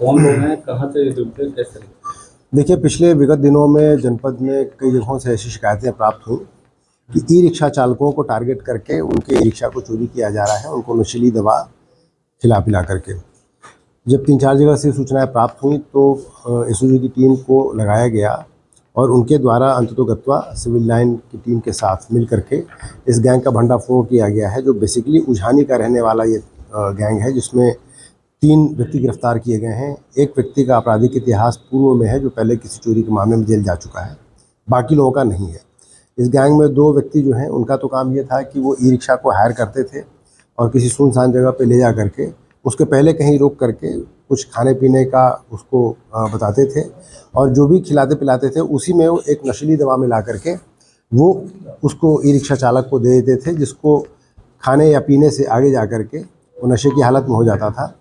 कौन लोग हैं, कहाँ से जुड़ते हैं, कैसे? देखिए, पिछले विगत दिनों में जनपद में कई जगहों से ऐसी शिकायतें प्राप्त हुई कि ई रिक्शा चालकों को टारगेट करके उनके ई रिक्शा को चोरी किया जा रहा है, उनको नशीली दवा खिला पिला करके। जब 3-4 जगह से सूचनाएं प्राप्त हुई तो एसओजी की टीम को लगाया गया और उनके द्वारा अंततोगत्वा सिविल लाइन की टीम के साथ मिल करके इस गैंग का भंडाफोड़ किया गया है, जो बेसिकली उझानी का रहने वाला ये गैंग है, जिसमें 3 व्यक्ति गिरफ्तार किए गए हैं। एक व्यक्ति का आपराधिक इतिहास पूर्व में है, जो पहले किसी चोरी के मामले में जेल जा चुका है, बाकी लोगों का नहीं है। इस गैंग में 2 व्यक्ति जो हैं, उनका तो काम ये था कि वो ई रिक्शा को हायर करते थे और किसी सुनसान जगह पे ले जा करके उसके पहले कहीं रोक करके कुछ खाने पीने का उसको बताते थे और जो भी खिलाते पिलाते थे उसी में वो एक नशीली दवा मिला करके वो उसको ई रिक्शा चालक को दे देते थे, जिसको खाने या पीने से आगे जा करके वो नशे की हालत में हो जाता था।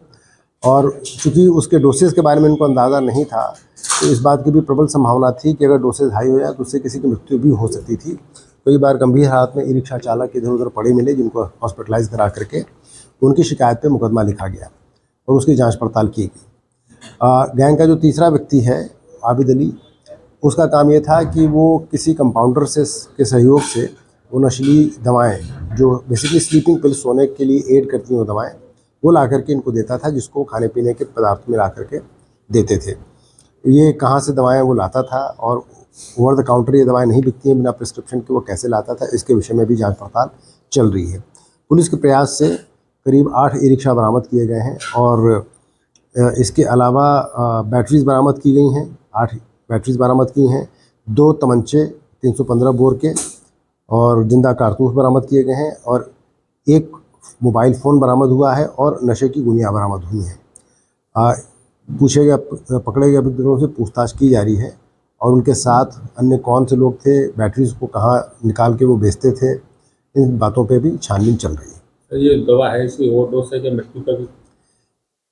और चूँकि उसके डोसेज़ के बारे में उनको अंदाज़ा नहीं था, तो इस बात की भी प्रबल संभावना थी कि अगर डोसेज़ हाई हो जाए तो उससे किसी की मृत्यु भी हो सकती थी। कई बार गंभीर हालत में ई रिक्शा चालक इधर उधर पड़े मिले, जिनको हॉस्पिटलाइज़ करा करके उनकी शिकायत पे मुकदमा लिखा गया और उसकी जांच पड़ताल की गई। गैंग का जो तीसरा व्यक्ति है आबिद अली, उसका काम ये था कि वो किसी कंपाउंडर से के सहयोग से वो नशीली दवाएँ, जो बेसिकली स्लीपिंग पिल्स, सोने के लिए एड करती हैं वो दवाएँ, वो ला करके इनको देता था, जिसको खाने पीने के पदार्थ में ला करके देते थे। ये कहाँ से दवाएँ वो लाता था और ओवर द काउंटर ये दवाएँ नहीं बिकती हैं बिना प्रिस्क्रिप्शन के, वो कैसे लाता था, इसके विषय में भी जांच पड़ताल चल रही है। पुलिस के प्रयास से करीब 8 ई रिक्शा बरामद किए गए हैं और इसके अलावा बैटरीज़ बरामद की गई हैं। 8 बैटरीज़ बरामद की हैं, 2 तमंचे 315 बोर के और जिंदा कारतूस बरामद किए गए हैं और 1 मोबाइल फ़ोन बरामद हुआ है और नशे की गोलियां बरामद हुई हैं। पकड़े गए अभियुक्तों से पूछताछ की जा रही है और उनके साथ अन्य कौन से लोग थे, बैटरीज़ को कहाँ निकाल के वो बेचते थे, इन बातों पे भी छानबीन चल रही है। ये दवा है, इसकी ओवरडोज से क्या मृत्यु का भी?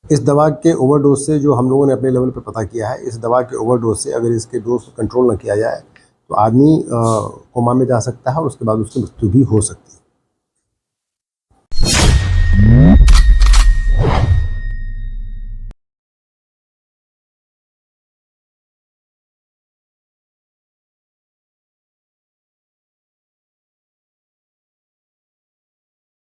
इस दवा के ओवरडोज से जो हम लोगों ने अपने लेवल पे पता किया है, इस दवा के ओवरडोज से अगर इसके डोज को कंट्रोल न किया जाए तो आदमी कोमा में जा सकता है और उसके बाद उसकी मृत्यु भी हो सकती है।